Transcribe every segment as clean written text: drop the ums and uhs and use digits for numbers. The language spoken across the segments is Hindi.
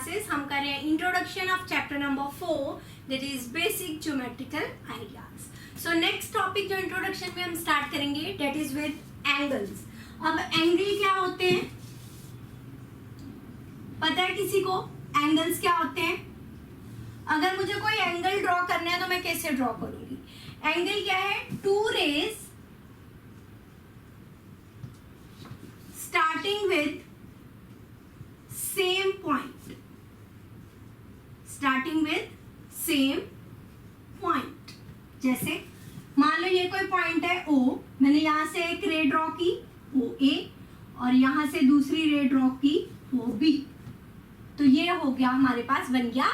क्लासेस हम कर रहे हैं introduction of chapter number 4 that is basic geometrical ideas. So next topic जो इंट्रोडक्शन में हम स्टार्ट करेंगे दैट इज विद एंगल्स। अब एंगल क्या होते हैं पता है किसी को? एंगल्स क्या होते हैं? अगर मुझे कोई एंगल ड्रॉ करना है तो मैं कैसे ड्रॉ करूंगी? एंगल क्या है? Two rays starting with same point, starting with same point. जैसे मान लो ये कोई पॉइंट है O, मैंने यहां से एक रे ड्रॉ की OA और यहां से दूसरी रे ड्रॉ की OB, तो ये हो गया हमारे पास बन गया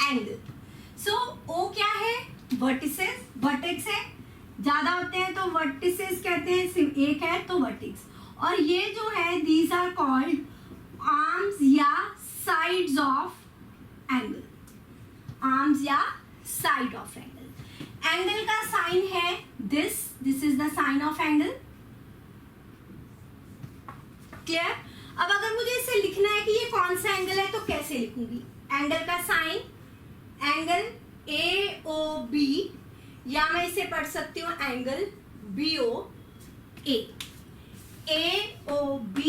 एंगल। सो O क्या है? वर्टिसेस, वर्टेक्स है, ज्यादा होते हैं तो वर्टिसेस कहते हैं, सिर्फ एक है तो वर्टेक्स। और ये जो है दीज आर कॉल्ड आर्म्स या साइड्स ऑफ एंगल, आर्म्स या साइड ऑफ एंगल। एंगल का साइन है this is the sign of angle. Clear? अब अगर मुझे इसे लिखना है कि ये कौन सा एंगल है तो कैसे लिखूंगी? एंगल का साइन एंगल AOB, या मैं इसे पढ़ सकती हूँ एंगल BOA, AOB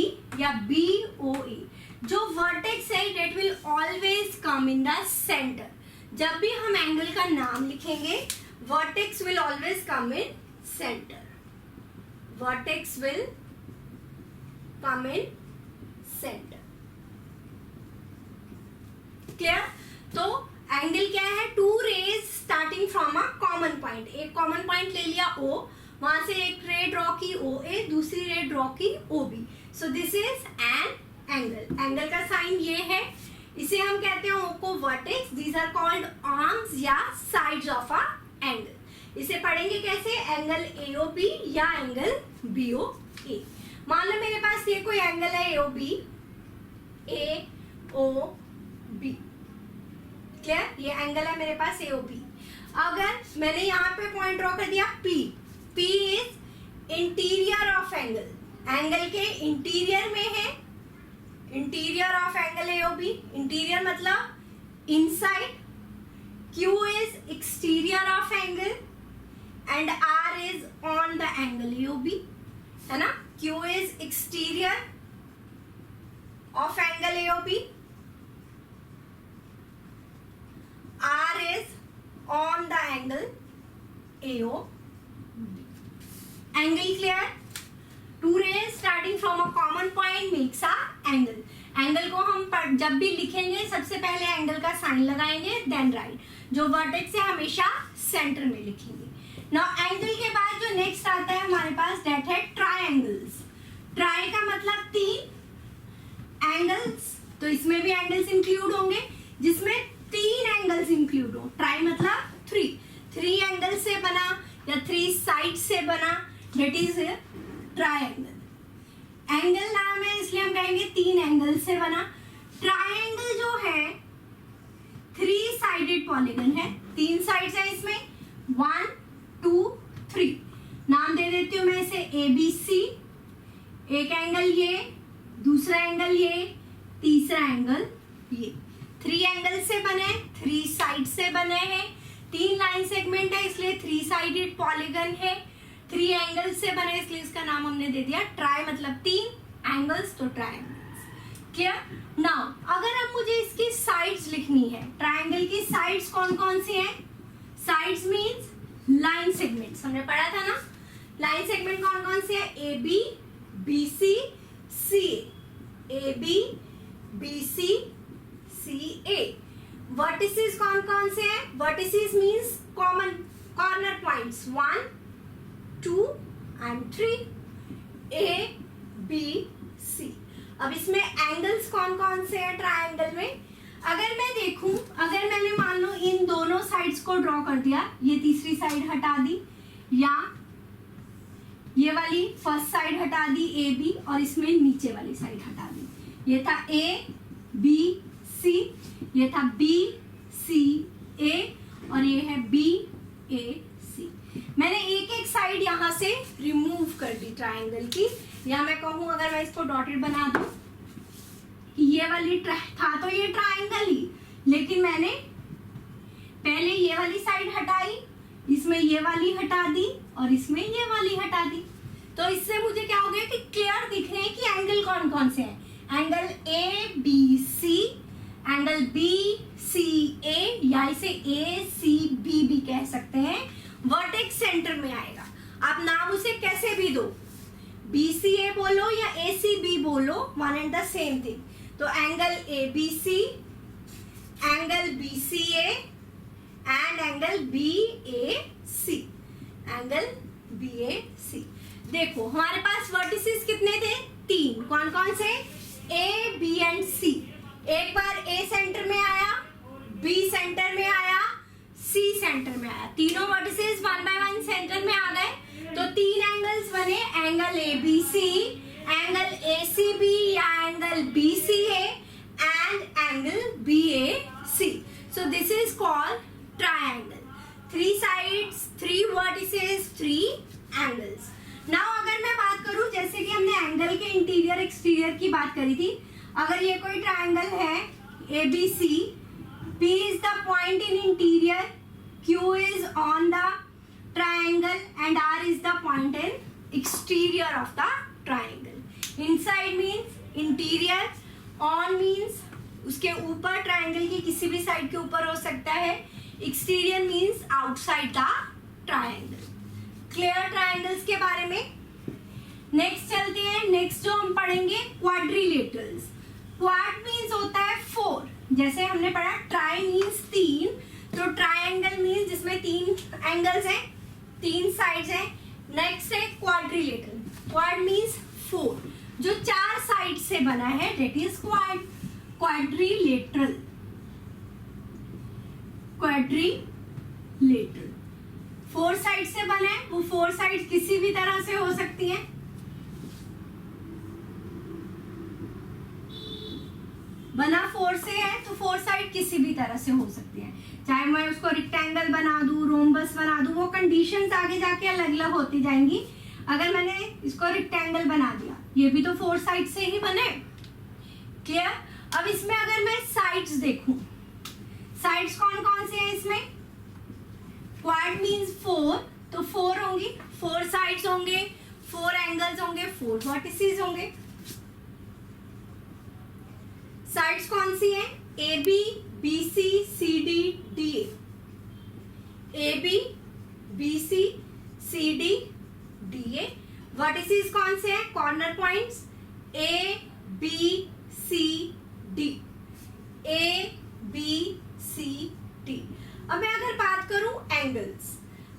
या BOA। जो वर्टेक्स है that will always come in the centre. जब भी हम एंगल का नाम लिखेंगे vertex will always come in centre, vertex will come in centre. Clear? तो एंगल क्या है? Two rays starting from a common point. एक कॉमन पॉइंट ले लिया O, वहां से एक रे ड्रॉ की OA, दूसरी रे ड्रॉ की OB। So this is an angle. Angle का साइन ये है, इसे हम कहते हैं O को vertex. These are called arms या साइड्स ऑफ अ एंगल। इसे पढ़ेंगे कैसे? एंगल AOB या एंगल BOA। मान लो मेरे पास ये कोई एंगल है AOB, क्लियर? ये एंगल है मेरे पास AOB। अगर मैंने यहाँ पे पॉइंट ड्रॉ कर दिया P is interior of angle, angle के इंटीरियर में है, interior of angle AOB। Interior मतलब inside. Q is exterior of angle and R is on the angle AOB, है ना? Q is exterior of angle AOB, R is on the angle AOB. Angle clear? Two rays starting from a common point makes a angle. Angle को हम जब भी लिखेंगे सबसे पहले एंगल का साइन लगाएंगे, देन राइट। जो वर्टेक्स है हमेशा सेंटर में लिखेंगे। नाउ एंगल के बाद जो नेक्स्ट आता है हमारे पास दैट है ट्रायंगल्स। ट्राई का मतलब तीन एंगल्स, तो इसमें भी एंगल्स इंक्लूड होंगे जिसमें तीन एंगल्स इंक्लूड हो। ट्राई मतलब थ्री एंगल से बना या थ्री साइड से बना, दैट इज ट्रायंगल। एंगल नाम है इसलिए हम कहेंगे तीन एंगल से बना। ट्रायंगल जो है थ्री साइडेड पॉलीगन है, तीन साइड्स है इसमें, 1 2 3। नाम दे देती हूँ मैं इसे ABC। एक एंगल ये, दूसरा एंगल ये, तीसरा एंगल ये। थ्री एंगल से बने, थ्री साइड से बने हैं, तीन लाइन सेगमेंट है इसलिए थ्री साइडेड पॉलीगन है। थ्री एंगल से बने इसलिए इसका नाम हमने दे दिया ट्राई, मतलब तीन एंगल्स, तो ट्रायंगल्स। क्लियर? नाउ अगर अब मुझे इसकी साइड्स लिखनी है, ट्रायंगल की साइड्स कौन कौन सी हैं? साइड्स मींस लाइन सेगमेंट्स, हमने पढ़ा था ना। लाइन सेगमेंट कौन कौन से है? AB BC CA, AB BC CA। Vertices कौन कौन से हैं? Vertices means common corner points 1 2 and 3, A B C। अब इसमें एंगल्स कौन कौन से हैं ट्रायंगल में? अगर मैं देखूं, अगर मैंने मान लो इन दोनों साइड्स को ड्रॉ कर दिया, ये तीसरी साइड हटा दी या ये वाली फर्स्ट साइड हटा दी AB और इसमें नीचे वाली साइड हटा दी। ये था A B C, ये था B C A और ये है B A C। मैंने एक एक साइड यहां से रिमूव कर दी ट्रायंगल की, या मैं कहूं अगर मैं इसको डॉटेड बना दूं कि ये वाली था तो ये ट्राइंगल ही, लेकिन मैंने पहले ये वाली साइड हटाई, इसमें ये वाली हटा दी और इसमें ये वाली हटा दी। तो इससे मुझे क्या हो गया कि क्लियर दिख रहे हैं कि एंगल कौन कौन से हैं। Angle A B C, angle B C A, या इसे ए सी बी भी कह सकते हैं। वर्टेक्स सेंटर में आएगा, आप नाम उसे कैसे भी दो, बी सी ए बोलो या ए सी बी बोलो, one and the same thing. तो angle A B C, angle B C A and angle B A C, angle B A C. देखो हमारे पास वर्टिसेस कितने थे, 3। कौन कौन से, ए बी एंड सी। एक बार ए सेंटर में आया, बी सेंटर में आया, सी सेंटर में आया, तीनों वर्टिसेस 1 बाय 1 सेंटर में आ गए। तो 3 एंगल्स बने, angle A B C, angle A C B या angle B C A and angle B A C. So this is called triangle. 3 sides, 3 vertices, 3 angles. Now अगर मैं बात करूं, जैसे कि हमने एंगल के इंटीरियर एक्सटीरियर की बात करी थी, अगर ये कोई ट्रायंगल है A B C, P is the point in interior, Q is on the triangle and R is the point in exterior of the triangle. Inside means interior, on means उसके ऊपर, ट्रायंगल की किसी भी साइड के ऊपर हो सकता है, exterior means outside the triangle. Clear triangles के बारे में। नेक्स्ट चलते हैं, नेक्स्ट जो हम पढ़ेंगे क्वाड्रिलेटरल्स। क्वाड मीन्स होता है 4, जैसे हमने पढ़ा ट्राई मीन्स 3, तो ट्रायंगल मीन्स जिसमें 3 एंगल्स हैं, 3 साइड्स हैं। नेक्स्ट है क्वाड्रिलेटरल, क्वाड मीन्स 4, जो 4 साइड से बना है, that is quad, quadrilateral. Quadrilateral 4 side से बना है, वो 4 साइड किसी भी तरह से हो सकती है। बना 4 से है तो 4 साइड किसी भी तरह से हो सकती है, चाहे मैं उसको रेक्टेंगल बना दूं, रोम्बस बना दूं, वो कंडीशंस आगे जाके अलग अलग होती जाएंगी। अगर मैंने इसको रेक्टेंगल बना दिया, ये भी तो 4 साइड से ही बने। क्लियर। अब इसमें अगर मैं साइड्स देखूं, साइड्स कौन कौन से हैं इसमें, क्वाड मीन्स 4, तो 4 होंगी, 4 साइड्स होंगे, 4 एंगल्स होंगे, 4 वर्टिसेस होंगे। साइड्स कौन सी हैं, A B, B C, C D, D A B, B C, C D, D A. Vertices कौन से हैं, corner points, A B C D, A B C D. अब मैं अगर बात करूं एंगल्स,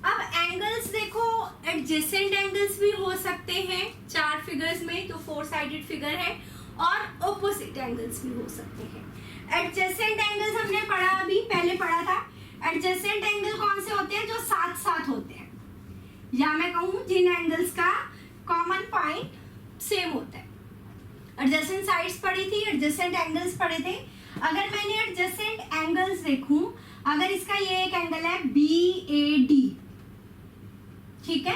अब एंगल्स देखो एडजेसेंट एंगल्स भी हो सकते हैं 4 फिगर्स में, जो 4 साइडेड फिगर है, और ऑपोजिट एंगल्स भी हो सकते हैं। एडजेसेंट एंगल्स हमने पढ़ा, अभी पहले पढ़ा था। एडजेसेंट एंगल कौन से होते हैं, जो साथ साथ होते हैं, या मैं कहूँ जिन एंगल्स का कॉमन पॉइंट सेम होता है। एडजेसेंट साइड्स पढ़ी थी, एडजेसेंट एंगल्स पढ़े थे। अगर मैंने एडजेसेंट एंगल्स देखूं, अगर इसका ये एक एंगल है बी ए डी, ठीक है,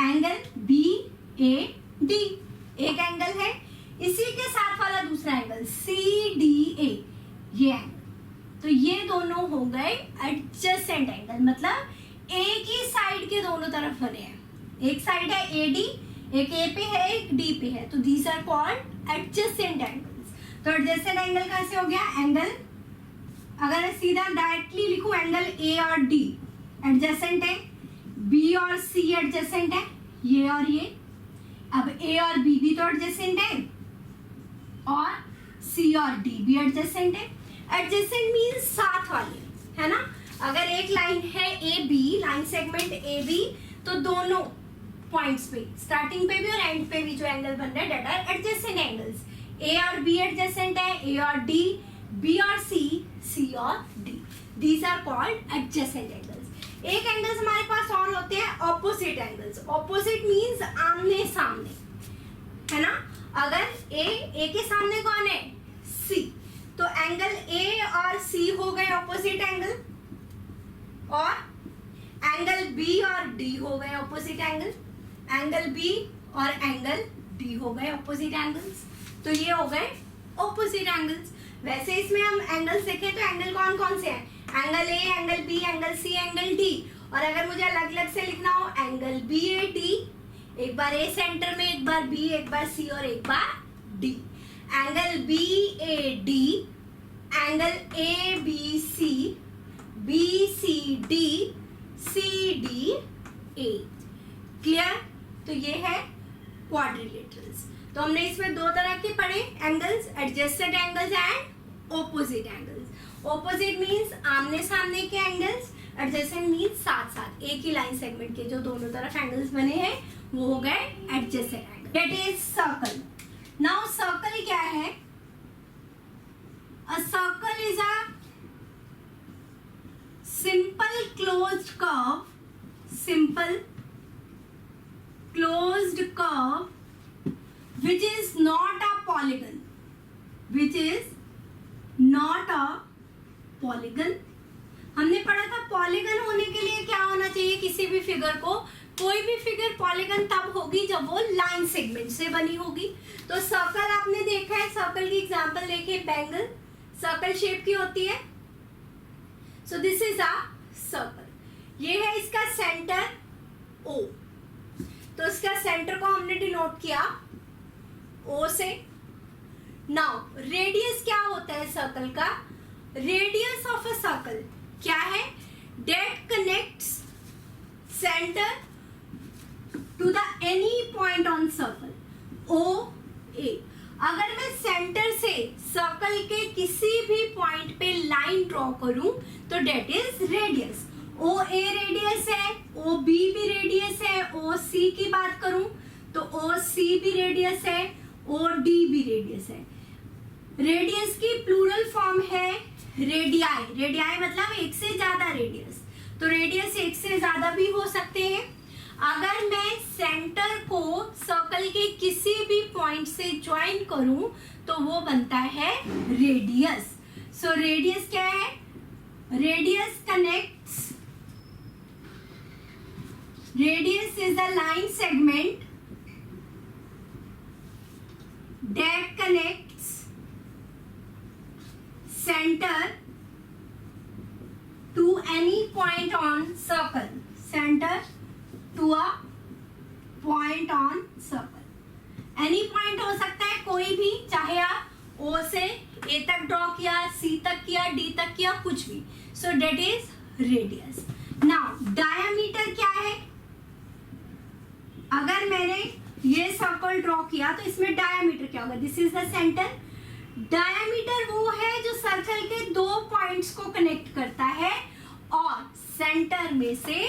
एंगल बी ए डी एक एंगल है, इसी के साथ वाला दूसरा एंगल सी डी ए, ये एंगल, तो ये दोनों हो गए एडजेसेंट एंगल, मतलब एक ही साइड के दोनों तरफ बने हैं। एक साइड है ए डी, एक ए पे है, एक डी पे है, तो these are called adjacent angles. तो एडजेसेंट एंगल कैसे हो गया, एंगल अगर मैं सीधा डायरेक्टली लिखूं, एंगल ए और डी एडजेसेंट है, बी और सी एडजेसेंट है, ये और ये। अब ए और बी भी तो एडजेसेंट है, और सी और डी भी एडजेसेंट है। एडजेसेंट मीन्स साथ वाले, है ना। अगर एक लाइन है A B, line segment A B, तो दोनों पॉइंट्स पे, स्टार्टिंग पे भी और एंड पे भी जो एंगल बन रहा है, डेट आर एडजेसेंट एंगल्स। ए और बी एडजेसेंट है, ए और डी, बी और सी, सी और D, these are called adjacent angles. एक एंगल्स हमारे पास और होते हैं ऑपोजिट एंगल्स। ऑपोजिट मीन्स आमने सामने, है ना। अगर ए के सामने कौन है, सी, तो एंगल ए और सी हो गए ऑपोजिट एंगल, और एंगल बी और डी हो गए ऑपोजिट एंगल, एंगल बी और एंगल डी हो गए ऑपोजिट एंगल्स। तो ये हो गए ऑपोजिट एंगल्स। वैसे इसमें हम एंगल्स देखें तो एंगल कौन कौन से हैं, angle A, angle B, angle C, angle D. और अगर मुझे अलग अलग से लिखना हो, एंगल बी ए डी, एक बार ए सेंटर में, एक बार बी, एक बार सी और एक बार D. Angle B A D, angle A B C, B C D, C D A. Clear? तो ये है क्वाड्रिलेटरल्स। तो हमने इसमें दो तरह के पढ़े angles, adjusted angles and opposite angles. Opposite means आमने सामने के एंगल्स, एडजेसेंट मींस साथ साथ एक ही लाइन सेगमेंट के जो दोनों तरफ एंगल्स बने हैं वो हो गए adjacent angle. That is circle. Now circle क्या है? A circle is a simple closed curve, simple closed curve which is not a polygon, which is not a polygon। हमने पढ़ा था पॉलीगन होने के लिए क्या होना चाहिए किसी भी फिगर को, कोई भी फिगर पॉलीगन तब होगी जब वो लाइन सेगमेंट से बनी होगी। तो सर्कल आपने देखा है, सर्कल की एग्जांपल देखिए, बैंगल सर्कल शेप की होती है। सो दिस इज अ सर्कल। ये है इसका सेंटर ओ, तो इसका सेंटर को हमने डिनोट किया O से। नाउ रेडियस क्या होता है सर्कल का? रेडियस ऑफ अ सर्कल क्या है? That connects centre to the any point on circle O A। अगर मैं सेंटर से सर्कल के किसी भी पॉइंट पे लाइन ड्रॉ करूं तो that is radius. O A radius है, ओ बी भी रेडियस है, ओ सी की बात करूं तो ओ सी भी रेडियस है, ओ डी भी रेडियस है। रेडियस की प्लूरल फॉर्म है रेडियाई। रेडियाई मतलब एक से ज्यादा रेडियस, तो रेडियस एक से ज्यादा भी हो सकते हैं। अगर मैं सेंटर को सर्कल के किसी भी पॉइंट से ज्वाइन करूं तो वो बनता है रेडियस। सो रेडियस क्या है? Radius connects, radius is a line segment that connects center to any point on circle, center to a point on circle। any point हो सकता है कोई भी, चाहे आप O से A तक ड्रॉ किया, C तक किया, D तक किया, कुछ भी। so that is radius। now diameter क्या है? अगर मैंने ये सर्कल ड्रॉ किया तो इसमें डायमीटर क्या होगा? This is the centre. Diameter वो है जो सर्कल के दो पॉइंट्स को कनेक्ट करता है और सेंटर में से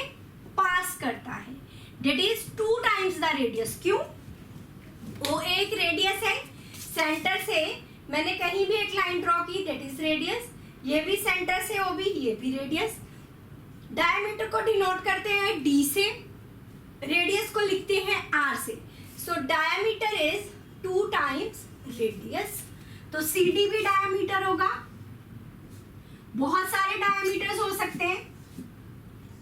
पास करता है। That is 2 times the radius. क्यों? वो एक रेडियस है, सेंटर से मैंने कहीं भी एक लाइन ड्रॉ की, दैट इज रेडियस। ये भी सेंटर से, वो भी, ये भी रेडियस। डायमीटर को डिनोट करते हैं डी से, रेडियस को लिखते हैं आर से। So diameter is 2 times radius. तो सी डी भी डायमीटर होगा। बहुत सारे डायमीटर्स हो सकते हैं,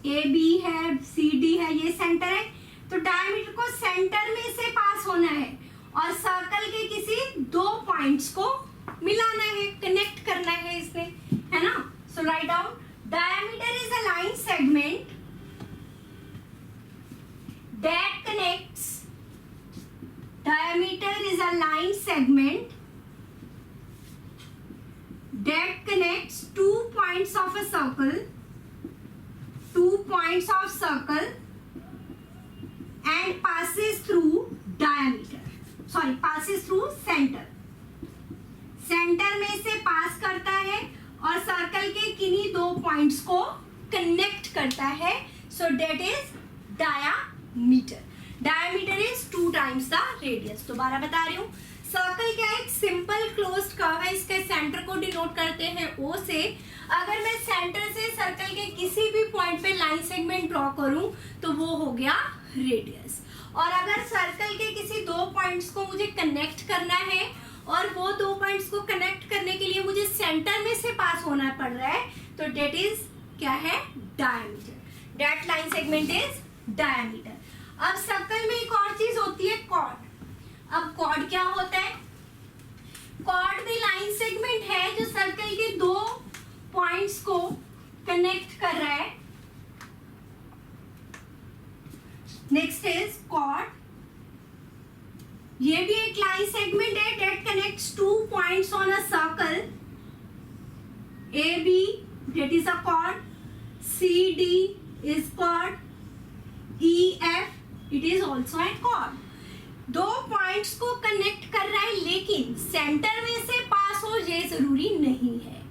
ए बी है, सी डी है, ये सेंटर है। तो डायमीटर को सेंटर में से पास होना है और सर्कल के किसी दो पॉइंट्स को मिलाना है, कनेक्ट करना है इसमें, है ना। So write down, diameter is a line segment that connects, diameter is a line segment that connects 2 points of a circle, 2 points of circle and passes through diameter, sorry passes through center। Centre में से पास करता है और सर्कल के किन्हीं दो पॉइंट्स को कनेक्ट करता है। So that is diameter. Diameter is 2 times the radius. दोबारा बता रही हूँ, सर्कल क्या है? एक सिंपल क्लोज्ड कर्व है, इसके सेंटर को डिनोट करते हैं O से। अगर मैं सेंटर से सर्कल के किसी भी पॉइंट पे लाइन सेगमेंट ड्रॉ करूं तो वो हो गया रेडियस। और अगर सर्कल के किसी दो पॉइंट्स को मुझे कनेक्ट करना है और वो दो पॉइंट्स को कनेक्ट करने के लिए मुझे सेंटर में से पास होना पड़ रहा है तो डेट इज क्या है? Diameter. That line segment is diameter. अब सर्कल में एक और चीज होती है, कॉर्ड। अब कॉर्ड क्या होता है? कॉर्ड भी लाइन सेगमेंट है जो सर्कल के दो पॉइंट्स को कनेक्ट कर रहा है। नेक्स्ट इज कॉर्ड, ये भी एक लाइन सेगमेंट है that connects two points on a circle. A B that is a chord, CD is chord, EF it is also a chord। दो पॉइंट्स को कनेक्ट कर रहा है, लेकिन सेंटर में से पास हो ये जरूरी नहीं है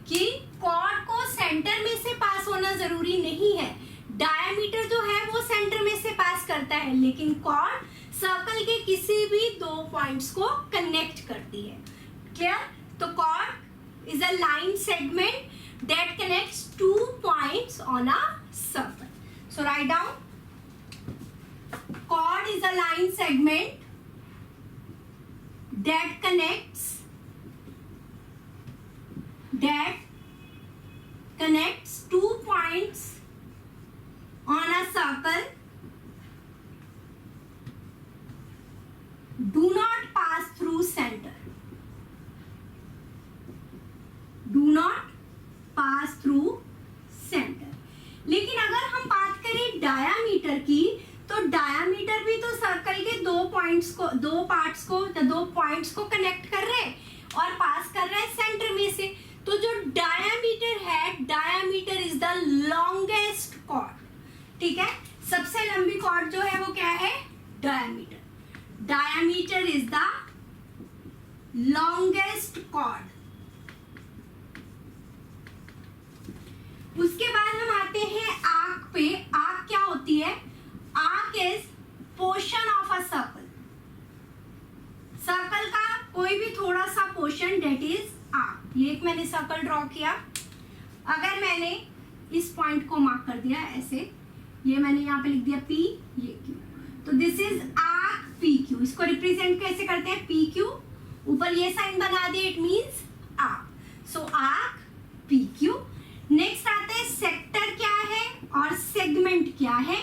कि कॉर्ड को सेंटर में से पास होना जरूरी नहीं है। डायमीटर जो है वो सेंटर में से पास करता है, लेकिन कॉर्ड सर्कल के किसी भी दो पॉइंट्स को कनेक्ट करती है। क्लियर? तो chord is a line segment that connects two points on a circle. So write down, chord is a line segment that connects two points on a circle. Do not pass through center. Do not pass through centre. लेकिन अगर हम बात करें डायामीटर की, तो डायामीटर भी तो सर्कल के दो पार्ट्स को कनेक्ट कर रहे हैं और पास कर रहे हैं सेंटर में से। तो जो डायामीटर है, diameter is the longest chord. ठीक है, सबसे लंबी कॉर्ड जो है वो क्या है? Diameter. Diameter is the longest chord. उसके बाद हम आते हैं आर्क पे। आर्क क्या होती है? Arc is portion of a circle. Circle का कोई भी थोड़ा सा पोर्शन, डेट इज आर्क। ये एक मैंने सर्कल ड्रॉ किया। अगर मैंने इस पॉइंट को मार्क कर दिया ऐसे, ये मैंने यहाँ पे लिख दिया P, ये Q, तो दिस इज आर्क PQ। इसको रिप्रेजेंट कैसे करते हैं? PQ, ऊपर ये साइन बना दिया, it means arc. So arc PQ। Next आते हैं सेक्टर क्या है और सेगमेंट क्या है।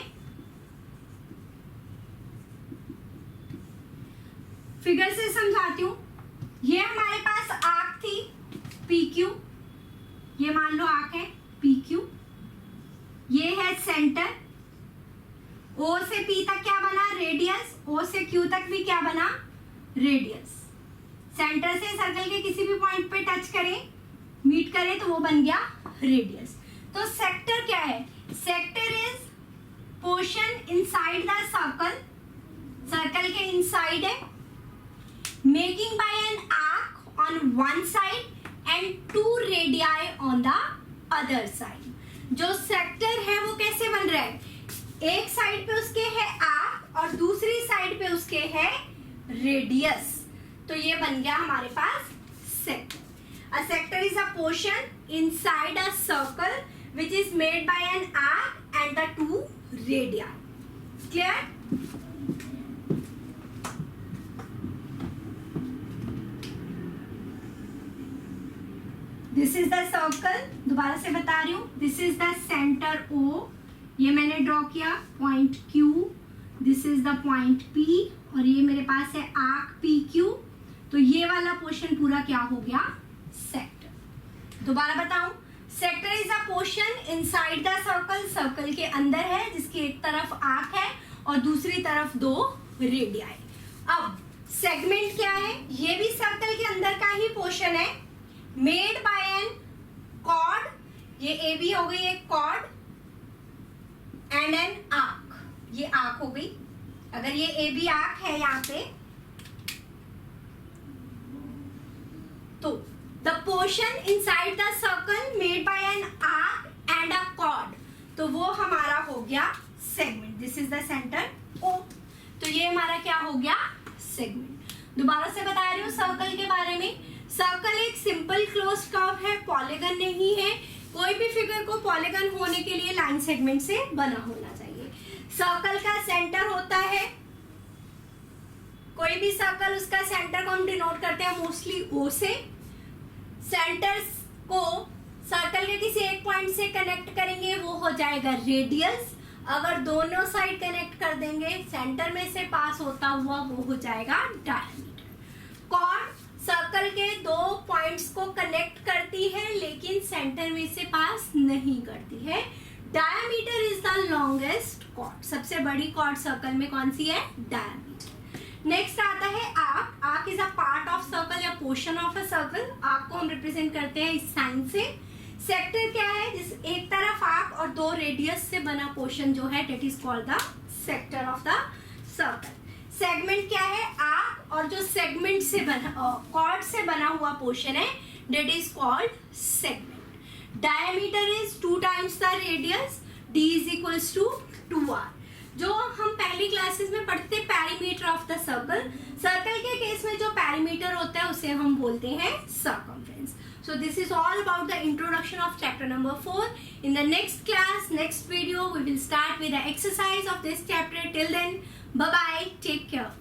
फिगर से समझाती हूं। ये हमारे पास आर्क थी PQ, ये मान लो आर्क है PQ। ये है सेंटर, O से P तक क्या बना? रेडियस। O से Q तक भी क्या बना? रेडियस। सेंटर से सर्कल के किसी भी पॉइंट पे टच करें, मीट करें, तो वो बन गया रेडियस। तो सेक्टर क्या है? Sector is portion inside the circle, circle के इनसाइड है, making by an arc on one side and two radii on the other side. जो सेक्टर है वो कैसे बन रहा है? एक साइड पे उसके है आर्क और दूसरी साइड पे उसके है रेडियस। तो ये बन गया हमारे पास sector. A sector is a portion inside a circle which is made by an arc and the two radii. Clear? This is the circle. दोबारा से बता रही हूँ। This is the center O. ये मैंने ड्रॉ किया point Q. This is the point P और ये मेरे पास है arc PQ। तो ये वाला पोर्शन पूरा क्या हो गया? सेक्टर। दोबारा बताऊं, sector is a portion inside the circle, circle के अंदर है, जिसकी एक तरफ आर्क है और दूसरी तरफ दो रेडियाई। अब सेगमेंट क्या है? ये भी सर्कल के अंदर का ही पोर्शन है, मेड बाय एन कॉर्ड। ये ए बी हो गई एक कॉर्ड एंड एन आर्क, ये आर्क हो गई। अगर ये ए बी आर्क है यहाँ पे, तो the portion inside the circle made by an arc and a chord, तो वो हमारा हो गया segment। This is the center O। तो ये हमारा क्या हो गया? segment। दोबारा से बता रही हूँ सर्कल के बारे में। सर्कल एक सिंपल क्लोज्ड कर्व है, पॉलीगन नहीं है। कोई भी फिगर को पॉलीगन होने के लिए लाइन सेगमेंट से बना होना चाहिए। सर्कल का सेंटर होता है, कोई भी सर्कल उसका सेंटर को हम डिनोट करते हैं मोस्टली O से। सेंटर को सर्कल के किसी एक पॉइंट से कनेक्ट करेंगे, वो हो जाएगा रेडियस। अगर दोनों साइड कनेक्ट कर देंगे, सेंटर में से पास होता हुआ, वो हो जाएगा डायमीटर। कॉर्ड सर्कल सर्कल के दो पॉइंट्स को कनेक्ट करती है लेकिन सेंटर में से पास नहीं करती है। Diameter is the longest chord, सबसे बड़ी कॉर्ड सर्कल में कौन सी है? डायमीटर। नेक्स्ट आता है arc. Arc is a part of circle या portion of a circle. Arc को हम रिप्रेजेंट करते हैं इस साइन से। सेक्टर क्या है? जिस एक तरफ आर्क और दो रेडियस से बना पोर्शन जो है that is called the sector of the circle. Segment क्या है? आर्क और जो सेगमेंट से बना कॉर्ड से बना हुआ पोर्शन है that is called segment. Diameter is 2 times the radius, d is equals to 2r। जो हम पहली क्लासेस में पढ़ते perimeter of the circle, circle के केस में जो पेरीमीटर होता है उसे हम बोलते हैं circumference. So this is all about the introduction of chapter number 4. In the next class, next video, we will start with the exercise of this chapter. Till then, bye bye, take care.